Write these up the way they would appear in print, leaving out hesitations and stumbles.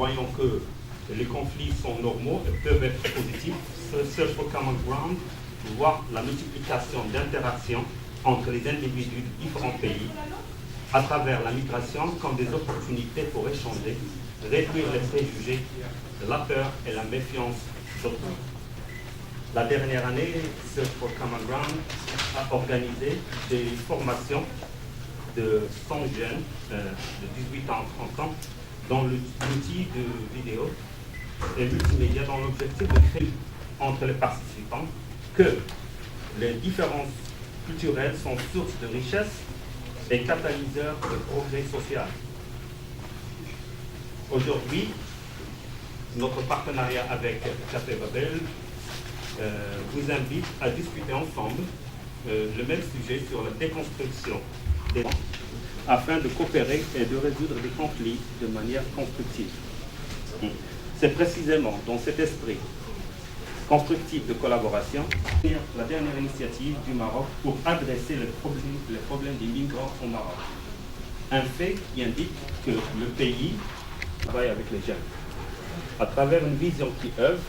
voyant que les conflits sont normaux et peuvent être positifs, Search for Common Ground voit la multiplication d'interactions entre les individus de différents pays à travers la migration comme des opportunités pour échanger, réduire les préjugés, la peur et la méfiance d'autrui. La dernière année, Search for Common Ground a organisé des formations de 100 jeunes de 18 ans à 30 ans dans l'outil de vidéo et multimédia dans l'objectif de créer entre les participants que les différences culturelles sont source de richesse et catalyseurs de progrès social. Aujourd'hui, notre partenariat avec Café Babel vous invite à discuter ensemble le même sujet sur la déconstruction des banques afin de coopérer et de résoudre des conflits de manière constructive. C'est précisément dans cet esprit constructif de collaboration la dernière initiative du Maroc pour adresser les problèmes des migrants au Maroc. Un fait qui indique que le pays travaille avec les jeunes à travers une vision qui œuvre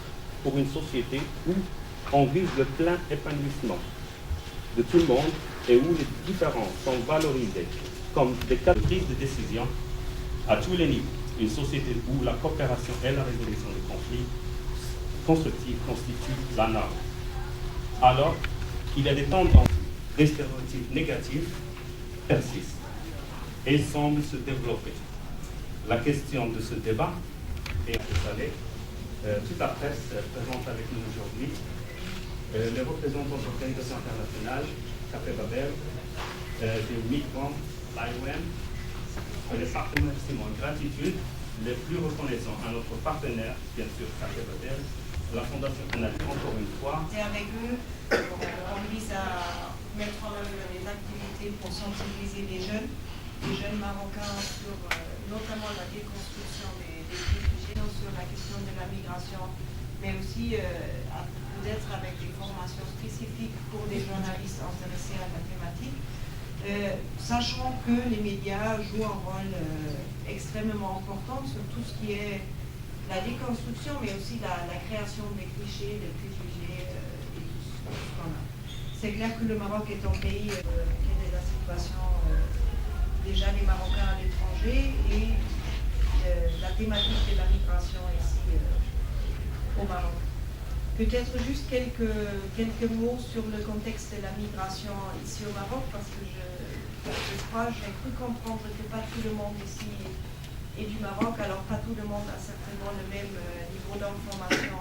pour une société où on vise le plein épanouissement de tout le monde et où les différences sont valorisées comme des cas de prise de décision à tous les niveaux. Une société où la coopération et la résolution des conflits constructifs constituent la norme. Alors qu'il y a des tendances, des stéréotypes négatifs persistent et semblent se développer. La question de ce débat, et vous savez, toute la presse présente avec nous aujourd'hui les représentants d'organisations internationales, Café Babel, des migrants, l'IOM, les partenaires en gratitude, les plus reconnaissants à notre partenaire, bien sûr, Café Babel, la Fondation Canal, encore une fois. Et avec eux, on vise à mettre en œuvre des activités pour sensibiliser les jeunes Marocains sur notamment la déconstruction des préjugés, sur la question de la migration, mais aussi peut-être avec des formations spécifiques pour des journalistes intéressés à la thématique, sachant que les médias jouent un rôle extrêmement important sur tout ce qui est la déconstruction, mais aussi la création des clichés, des préjugés et tout ce qu'on a. C'est clair que le Maroc est un pays qui est la situation déjà des Marocains à l'étranger et la thématique de la migration ici au Maroc. Peut-être juste quelques mots sur le contexte de la migration ici au Maroc, parce que je crois, j'ai cru comprendre que pas tout le monde ici est du Maroc, alors pas tout le monde a certainement le même niveau d'information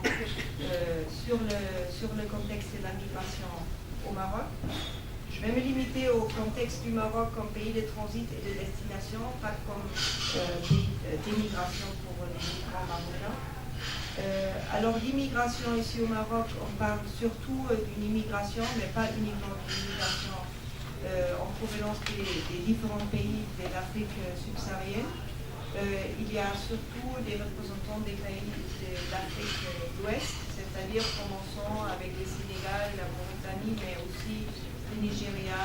sur le contexte de la migration au Maroc. Je vais me limiter au contexte du Maroc comme pays de transit et de destination, pas comme pays d'émigration pour les migrants marocains. Alors l'immigration ici au Maroc, on parle surtout d'une immigration, mais pas uniquement d'une immigration en provenance des différents pays de l'Afrique subsaharienne. Il y a surtout des représentants des pays de l'Afrique de l'Ouest, c'est-à-dire commençons avec le Sénégal, la Mauritanie, mais aussi le Nigeria,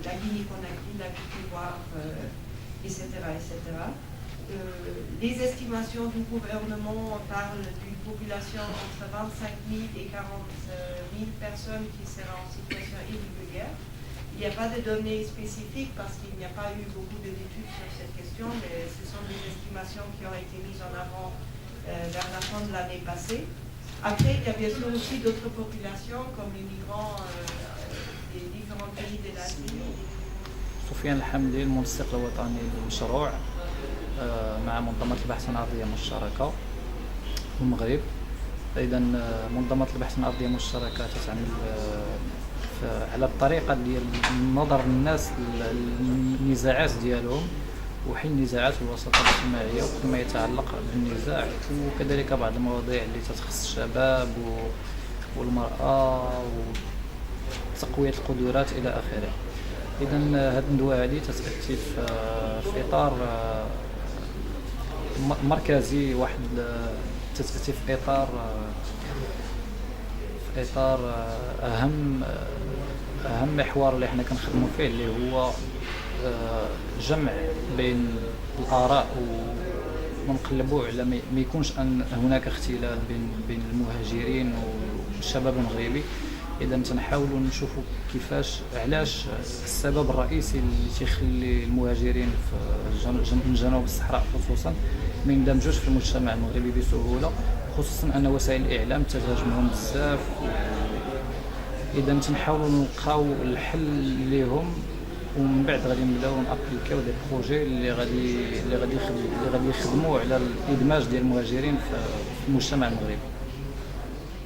la Guinée-Conakry, la Côte d'Ivoire, etc., etc. Les estimations du gouvernement parlent d'une population entre 25 000 et 40 000 personnes qui seraient en situation irrégulière. Il n'y a pas de données spécifiques parce qu'il n'y a pas eu beaucoup d'études sur cette question, mais ce sont des estimations qui ont été mises en avant vers la fin de l'année passée. Après, il y a bien sûr aussi d'autres populations comme les migrants des différents pays de l'Asie. سفيان الحمدي المنسق الوطني للمشروع مع منظمة البحث الأرضية المشتركة في المغرب. إذا منظمة البحث الأرضية المشتركة تعمل على الطريقة ديال نظر الناس للنزاعات ديالهم وحل النزاعات في الوسط الاجتماعية وفيما يتعلق بالنزاع وكذلك بعض المواضيع اللي تخص الشباب والمرأة وتقوية القدرات إلى آخره. إذا هذه الندوة هذه تتأتي في إطار مركزي واحد، تتأتي في إطار أهم محور اللي حنا كنخدموا فيه اللي هو جمع بين الآراء ونقلبوا على ما يكونش ان هناك اختلال بين المهاجرين والشباب المغربي. اذا تنحاولوا نشوفوا كيفاش علاش السبب الرئيسي اللي تيخلي المهاجرين في جنوب الصحراء خصوصا ما يندمجوش في المجتمع المغربي بسهوله، خصوصا ان وسائل الاعلام تتهاجمهم بزاف. اذا تنحاولوا نلقاو الحل ليهم، ومن بعد غادي نبداو نابليكيو دي بروجي اللي غادي يخدموا على الادماج ديال المهاجرين في المجتمع المغربي.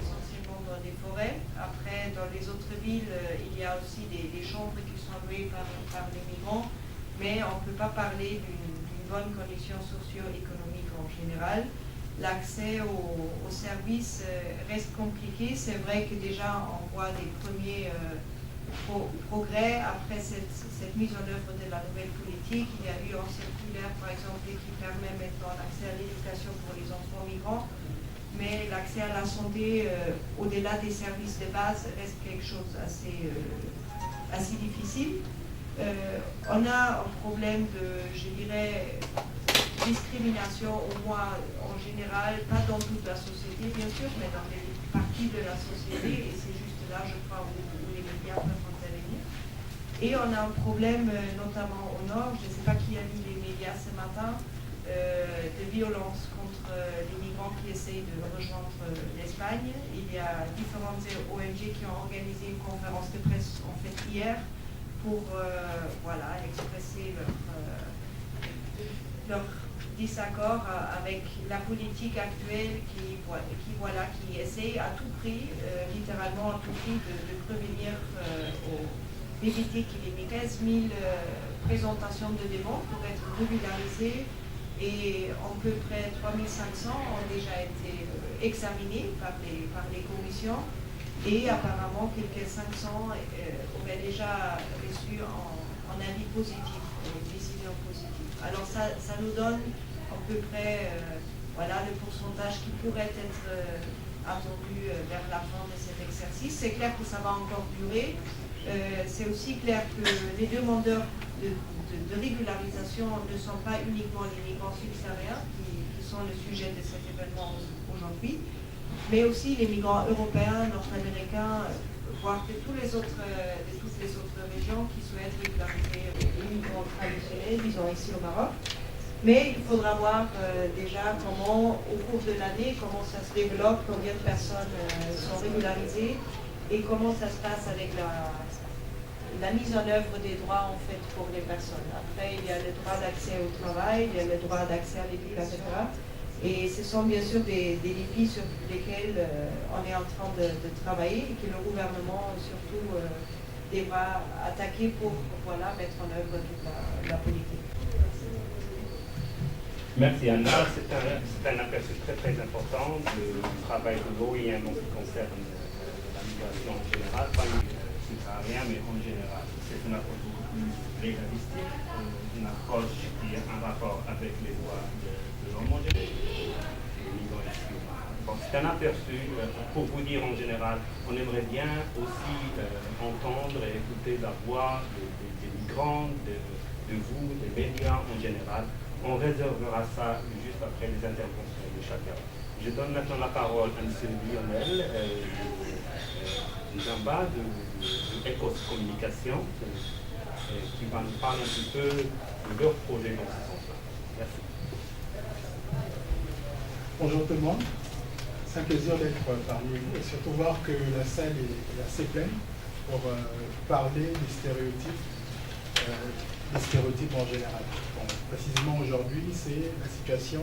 Essentiellement dans des forêts. Après, dans les autres villes, il y a aussi des chambres qui sont louées par les migrants, mais on ne peut pas parler d'une bonne condition socio-économique en général. L'accès aux services reste compliqué. C'est vrai que déjà on voit des premiers progrès après cette mise en œuvre de la nouvelle politique. Il y a eu un circulaire, par exemple, qui permet maintenant l'accès à l'éducation pour les enfants migrants, mais l'accès à la santé, au-delà des services de base, reste quelque chose assez difficile. On a un problème de, je dirais, discrimination, au moins en général, pas dans toute la société bien sûr, mais dans des parties de la société, et c'est juste là, je crois, où les médias peuvent intervenir. Et on a un problème, notamment au nord, je ne sais pas qui a lu les médias ce matin, de violence contre les migrants qui essayent de rejoindre l'Espagne. Il y a différentes ONG qui ont organisé une conférence de presse en fait hier pour expresser leur désaccord avec la politique actuelle qui essaye à tout prix, littéralement à tout prix, de prévenir d'éviter qu'il y ait 15 000 présentations de demandes pour être régularisées, et à peu près 3500 ont déjà été examinés par les commissions, et apparemment quelques 500 auraient déjà reçu un avis positif, une décision positive. Alors ça nous donne à peu près le pourcentage qui pourrait être attendu vers la fin de cet exercice. C'est clair que ça va encore durer. C'est aussi clair que les demandeurs de régularisation ne sont pas uniquement les migrants subsahariens qui sont le sujet de cet événement aujourd'hui, mais aussi les migrants européens, nord-américains, voire de toutes les autres régions qui souhaitent régulariser les migrants traditionnels, disons ici au Maroc. Mais il faudra voir déjà comment, au cours de l'année, comment ça se développe, combien de personnes sont régularisées et comment ça se passe avec la mise en œuvre des droits en fait pour les personnes. Après, il y a le droit d'accès au travail, il y a le droit d'accès à l'éducation, etc. Et ce sont bien sûr des défis sur lesquels on est en train de travailler et que le gouvernement surtout devra attaquer pour mettre en œuvre toute la politique. Merci Anna, c'est un aperçu très important du travail de l'OIM en ce qui concerne la migration en général, pas subsaharienne mais en général. C'est une approche beaucoup plus légalistique, une approche qui est en rapport avec les droits de l'homme en général. Bon, c'est un aperçu. Pour vous dire en général, on aimerait bien aussi entendre et écouter la voix des migrants, de vous, des médias en général. On réservera ça juste après les interventions de chacun. Je donne maintenant la parole à M. Lionel Jamba de Ecos Communication qui va nous parler un petit peu de leur projet dans ce sens-là. Merci. Bonjour tout le monde. C'est un plaisir d'être parmi vous et surtout voir que la salle est assez pleine pour parler des stéréotypes en général. Bon, précisément aujourd'hui, c'est la situation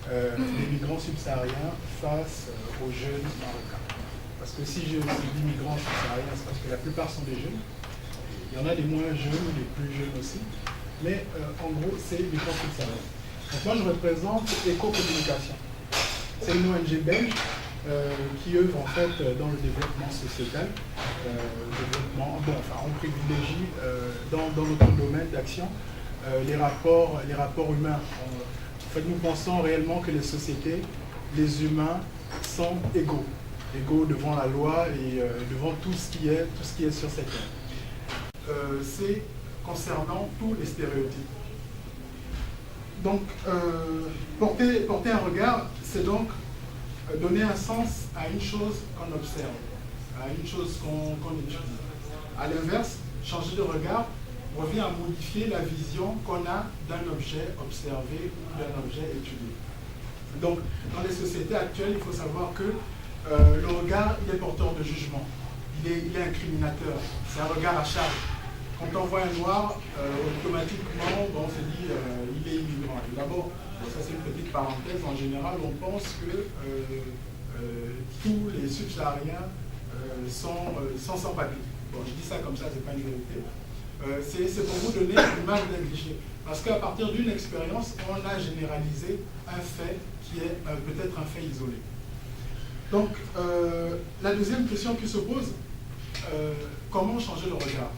des migrants subsahariens face aux jeunes marocains. Parce que si je dis migrants subsahariens, c'est parce que la plupart sont des jeunes. Il y en a des moins jeunes, des plus jeunes aussi. Mais en gros, c'est migrants subsahariens. Donc moi, je représente Éco-Communication. C'est une ONG belge qui œuvre en fait dans le développement sociétal. On privilégie dans notre domaine d'action les rapports humains. En fait, nous pensons réellement que les sociétés, les humains sont égaux devant la loi et devant tout ce qui est sur cette terre. C'est concernant tous les stéréotypes. Donc, porter un regard, c'est donc donner un sens à une chose qu'on observe, à une chose qu'on étudie. À l'inverse, changer de regard revient à modifier la vision qu'on a d'un objet observé ou d'un objet étudié. Donc, dans les sociétés actuelles, il faut savoir que le regard, il est porteur de jugement, il est incriminateur, c'est un regard à charge. Quand on voit un noir, automatiquement, on se dit il est immigrant. D'abord, ça c'est une petite parenthèse, en général, on pense que tous les subsahariens sont sans papier. Bon, je dis ça comme ça, c'est pas une vérité. C'est pour vous donner une image négligée. Parce qu'à partir d'une expérience, on a généralisé un fait qui est peut-être un fait isolé. Donc, la deuxième question qui se pose, comment changer le regard?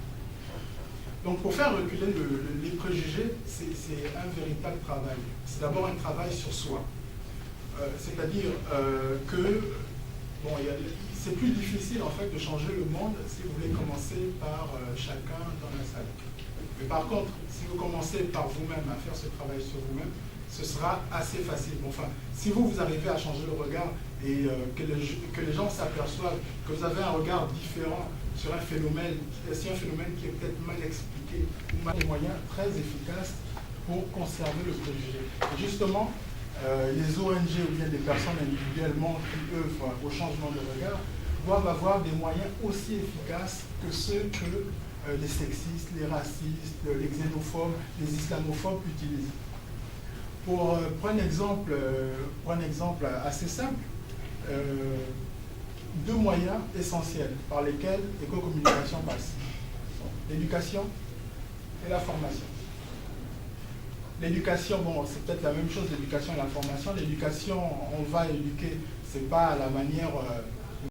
Donc, pour faire reculer les préjugés, c'est un véritable travail. C'est d'abord un travail sur soi. C'est-à-dire que, bon, c'est plus difficile en fait de changer le monde si vous voulez commencer par chacun dans la salle. Mais par contre, si vous commencez par vous-même à faire ce travail sur vous-même, ce sera assez facile. Bon, enfin, si vous arrivez à changer le regard et que les gens s'aperçoivent que vous avez un regard différent sur un phénomène qui est peut-être mal expliqué, ou mal des moyens très efficaces pour conserver le préjugé. Et justement, les ONG ou bien des personnes individuellement qui œuvrent au changement de regard doivent avoir des moyens aussi efficaces que ceux que les sexistes, les racistes, les xénophobes, les islamophobes utilisent. Pour prendre un exemple assez simple, deux moyens essentiels par lesquels l'éco-communication passe. L'éducation et la formation. L'éducation, bon, c'est peut-être la même chose, l'éducation et la formation. L'éducation, on va éduquer, c'est pas à la manière